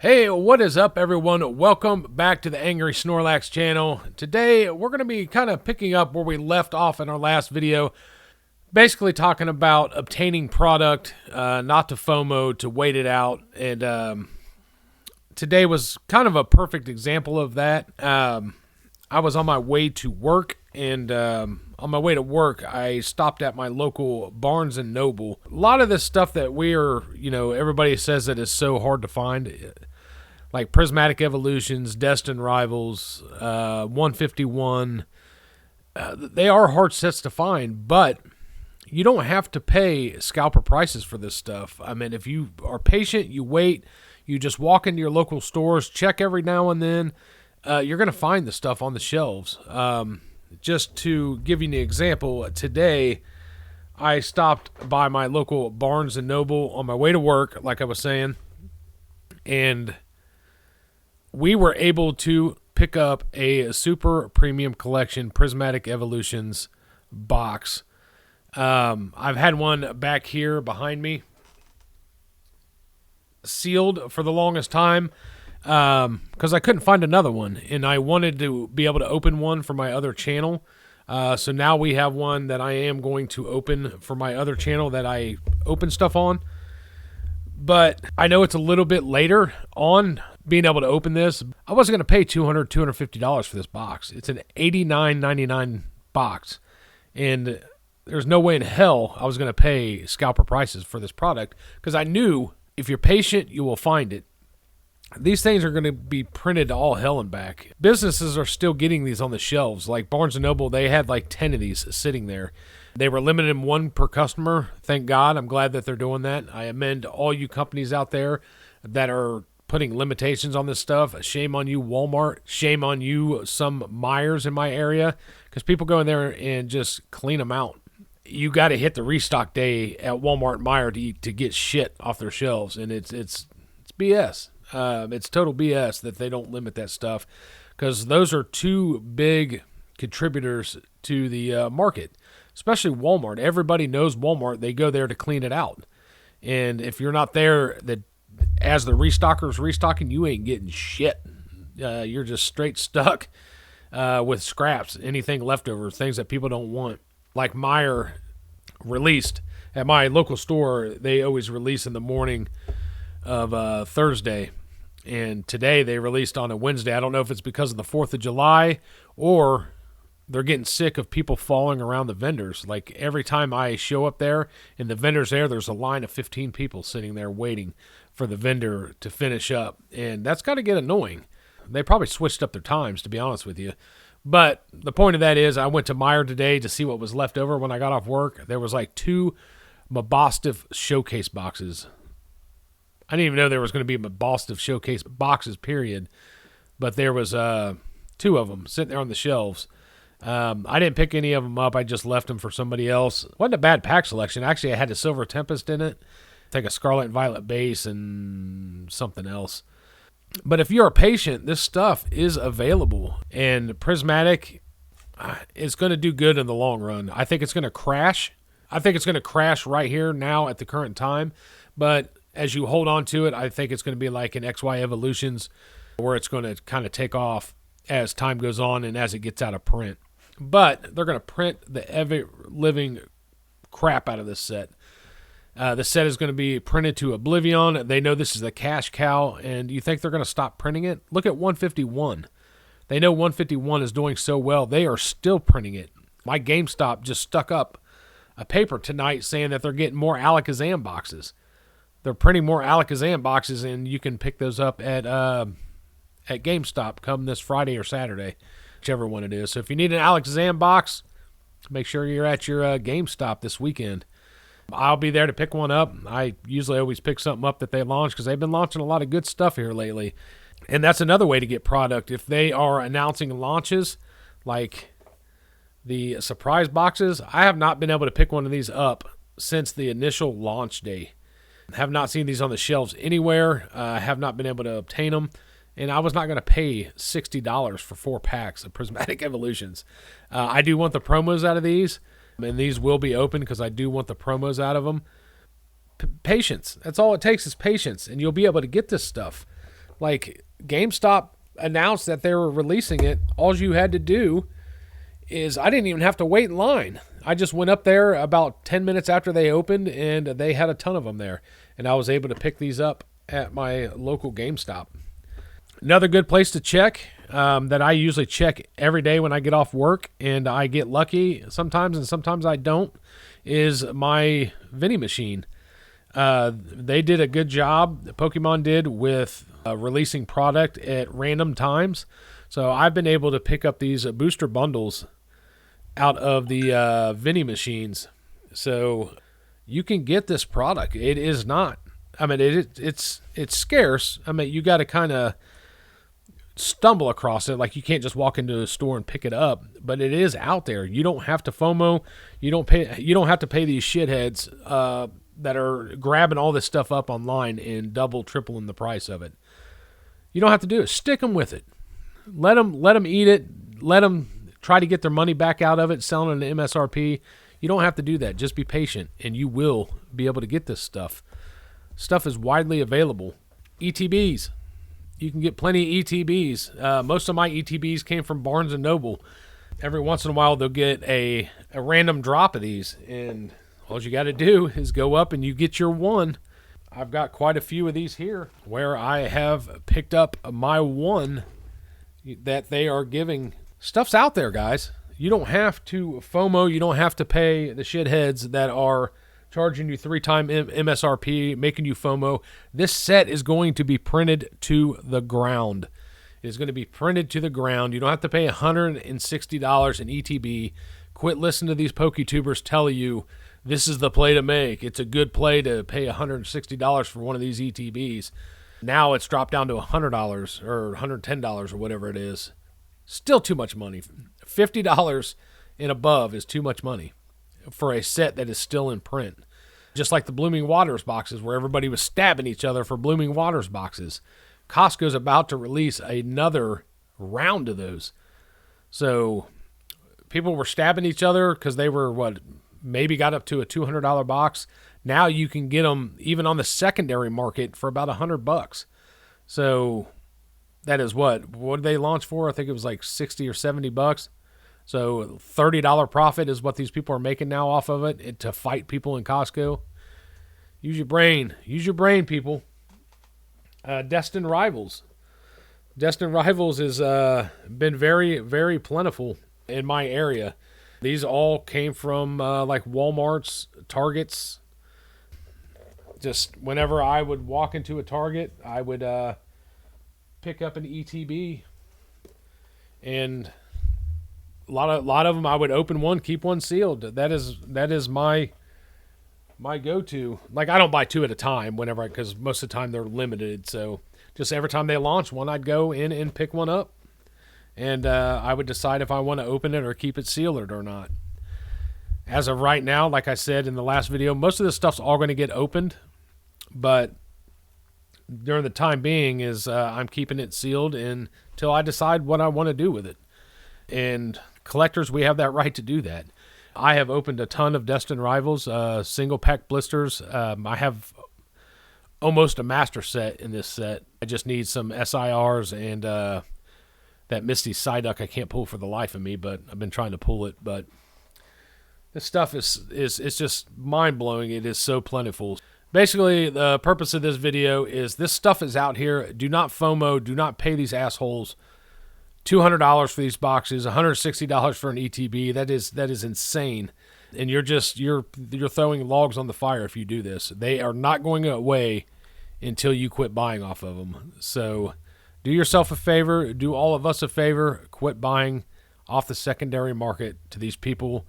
Hey, what is up, everyone? Welcome back to the Angry Snorlax channel. Today, we're going to be kind of picking up where we left off in our last video, basically talking about obtaining product, not to FOMO, to wait it out. And today was kind of a perfect example of that. I was on my way to work, and on my way to work, I stopped at my local Barnes & Noble. A lot of this stuff that everybody says that is so hard to find, like Prismatic Evolutions, Destined Rivals, 151, they are hard sets to find, but you don't have to pay scalper prices for this stuff. I mean, if you are patient, you wait, you just walk into your local stores, check every now and then, you're going to find the stuff on the shelves. Just to give you an example, today I stopped by my local Barnes & Noble on my way to work, like I was saying, and we were able to pick up a super premium collection Prismatic Evolutions box. I've had one back here behind me, sealed for the longest time, because I couldn't find another one, and I wanted to be able to open one for my other channel. So now we have one that I am going to open for my other channel that I open stuff on. But I know it's a little bit later on being able to open this. I wasn't going to pay $200, $250 for this box. It's an $89.99 box. And there's no way in hell I was going to pay scalper prices for this product, because I knew if you're patient, you will find it. These things are going to be printed to all hell and back. Businesses are still getting these on the shelves. Like Barnes & Noble, they had like 10 of these sitting there. They were limited in one per customer. Thank God. I'm glad that they're doing that. I amend all you companies out there that are putting limitations on this stuff. Shame on you, Walmart. Shame on you, some Myers in my area, because people go in there and just clean them out. You got to hit the restock day at Walmart and Meijer to get shit off their shelves, and it's BS. It's total BS that they don't limit that stuff, because those are two big contributors to the market, especially Walmart. Everybody knows Walmart. They go there to clean it out. And if you're not there as the restockers restocking, you ain't getting shit. You're just straight stuck with scraps, anything leftover, things that people don't want. Like Meijer released at my local store, they always release in the morning of Thursday. And today they released on a Wednesday. I don't know if it's because of the 4th of July or they're getting sick of people following around the vendors. Like every time I show up there and the vendor's there, there's a line of 15 people sitting there waiting for the vendor to finish up. And that's got to get annoying. They probably switched up their times, to be honest with you. But the point of that is, I went to Meijer today to see what was left over when I got off work. There was like 2 Mabostif showcase boxes. I didn't even know there was going to be Mabostif showcase boxes, period. But there was 2 of them sitting there on the shelves. I didn't pick any of them up. I just left them for somebody else. Wasn't a bad pack selection. Actually, I had a Silver Tempest in it. I think a Scarlet and Violet base and something else. But if you're patient, this stuff is available. And Prismatic is going to do good in the long run. I think it's going to crash. I think it's going to crash right here now at the current time. But as you hold on to it, I think it's going to be like an XY Evolutions, where it's going to kind of take off as time goes on and as it gets out of print. But they're going to print the ever-living crap out of this set. The set is going to be printed to oblivion. They know this is the cash cow, and you think they're going to stop printing it? Look at 151. They know 151 is doing so well. They are still printing it. My GameStop just stuck up a paper tonight saying that they're getting more Alakazam boxes. They're printing more Alakazam boxes, and you can pick those up at GameStop come this Friday or Saturday, whichever one it is. So if you need an Alakazam box, make sure you're at your GameStop this weekend. I'll be there to pick one up. I usually always pick something up that they launch, because they've been launching a lot of good stuff here lately. And that's another way to get product. If they are announcing launches like the surprise boxes, I have not been able to pick one of these up since the initial launch day. Have not seen these on the shelves anywhere. Have not been able to obtain them. And I was not going to pay $60 for 4 packs of Prismatic Evolutions. I do want the promos out of these. And these will be open because I do want the promos out of them. Patience. That's all it takes is patience. And you'll be able to get this stuff. Like, GameStop announced that they were releasing it. All you had to do is, I didn't even have to wait in line. I just went up there about 10 minutes after they opened, and they had a ton of them there. And I was able to pick these up at my local GameStop. Another good place to check that I usually check every day when I get off work, and I get lucky sometimes and sometimes I don't, is my vending machine. They did a good job, Pokemon did, with releasing product at random times. So I've been able to pick up these booster bundles out of the vending machines. So you can get this product. It is not, I mean, it's scarce. I mean, you got to kind of stumble across it. Like, you can't just walk into a store and pick it up, but it is out there. You don't have to FOMO. You don't have to pay these shitheads that are grabbing all this stuff up online and double, tripling the price of it. You don't have to do it. Stick them with it. Let them eat it. Let them try to get their money back out of it, selling it at MSRP. You don't have to do that. Just be patient, and you will be able to get this stuff. Stuff is widely available. ETBs. You can get plenty of ETBs. Most of my ETBs came from Barnes & Noble. Every once in a while, they'll get a random drop of these, and all you got to do is go up and you get your one. I've got quite a few of these here where I have picked up my one that they are giving. Stuff's out there, guys. You don't have to FOMO. You don't have to pay the shitheads that are charging you 3x MSRP, making you FOMO. This set is going to be printed to the ground. It is going to be printed to the ground. You don't have to pay $160 in ETB. Quit listening to these PokeTubers tell you this is the play to make. It's a good play to pay $160 for one of these ETBs. Now it's dropped down to $100 or $110 or whatever it is. Still too much money. $50 and above is too much money for a set that is still in print. Just like the Blooming Waters boxes where everybody was stabbing each other for Blooming Waters boxes. Costco's about to release another round of those. So people were stabbing each other because they were, maybe got up to a $200 box. Now you can get them even on the secondary market for about $100. So that is what did they launch for? I think it was like 60 or $70. So $30 profit is what these people are making now off of it to fight people in Costco. Use your brain. Use your brain, people. Destined Rivals. Destined Rivals has been very, very plentiful in my area. These all came from like Walmart's, Target's. Just whenever I would walk into a Target, I would pick up an ETB. And a lot of them, I would open one, keep one sealed. That is my go-to. Like, I don't buy two at a time because most of the time they're limited. So just every time they launch one, I'd go in and pick one up. And I would decide if I want to open it or keep it sealed or not. As of right now, like I said in the last video, most of this stuff's all going to get opened. But during the time being is I'm keeping it sealed until I decide what I want to do with it. And collectors, we have that right to do that. I have opened a ton of Destined Rivals, single pack blisters. I have almost a master set in this set. I just need some SIRs and that Misty Psyduck I can't pull for the life of me, but I've been trying to pull it. But this stuff is just mind-blowing. It is so plentiful. Basically, the purpose of this video is this stuff is out here. Do not FOMO. Do not pay these assholes $200 for these boxes, $160 for an ETB. That is insane. And you're throwing logs on the fire if you do this. They are not going away until you quit buying off of them. So do yourself a favor. Do all of us a favor. Quit buying off the secondary market to these people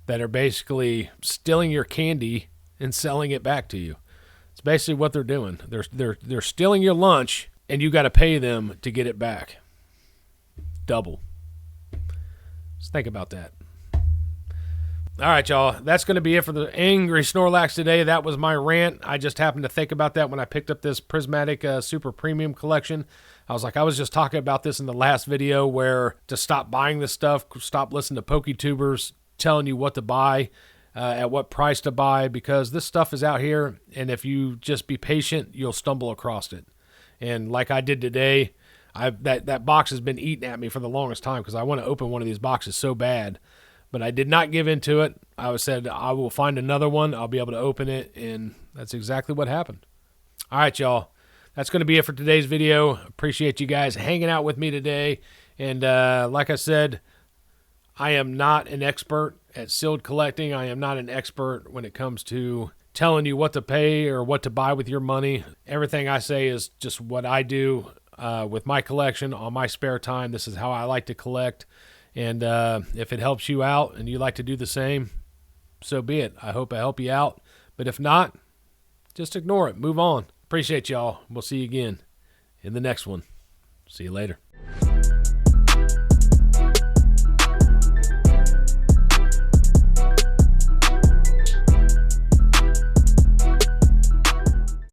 that are basically stealing your candy and selling it back to you. It's basically what they're doing. They're stealing your lunch, and you got to pay them to get it back. Double. Just think about that. All right, y'all. That's going to be it for the Angry Snorlax today. That was my rant. I just happened to think about that when I picked up this Prismatic Super Premium Collection. I was just talking about this in the last video where to stop buying this stuff, stop listening to PokeTubers telling you what to buy, at what price to buy, because this stuff is out here, and if you just be patient, you'll stumble across it. And like I did today, that box has been eating at me for the longest time because I want to open one of these boxes so bad. But I did not give into it. I said I will find another one. I'll be able to open it, and that's exactly what happened. All right, y'all. That's going to be it for today's video. Appreciate you guys hanging out with me today. And like I said, I am not an expert at sealed collecting. I am not an expert when it comes to telling you what to pay or what to buy with your money. Everything I say is just what I do with my collection on my spare time. This is how I like to collect. And if it helps you out and you like to do the same, so be it. I hope I help you out. But if not, just ignore it. Move on. Appreciate y'all. We'll see you again in the next one. See you later.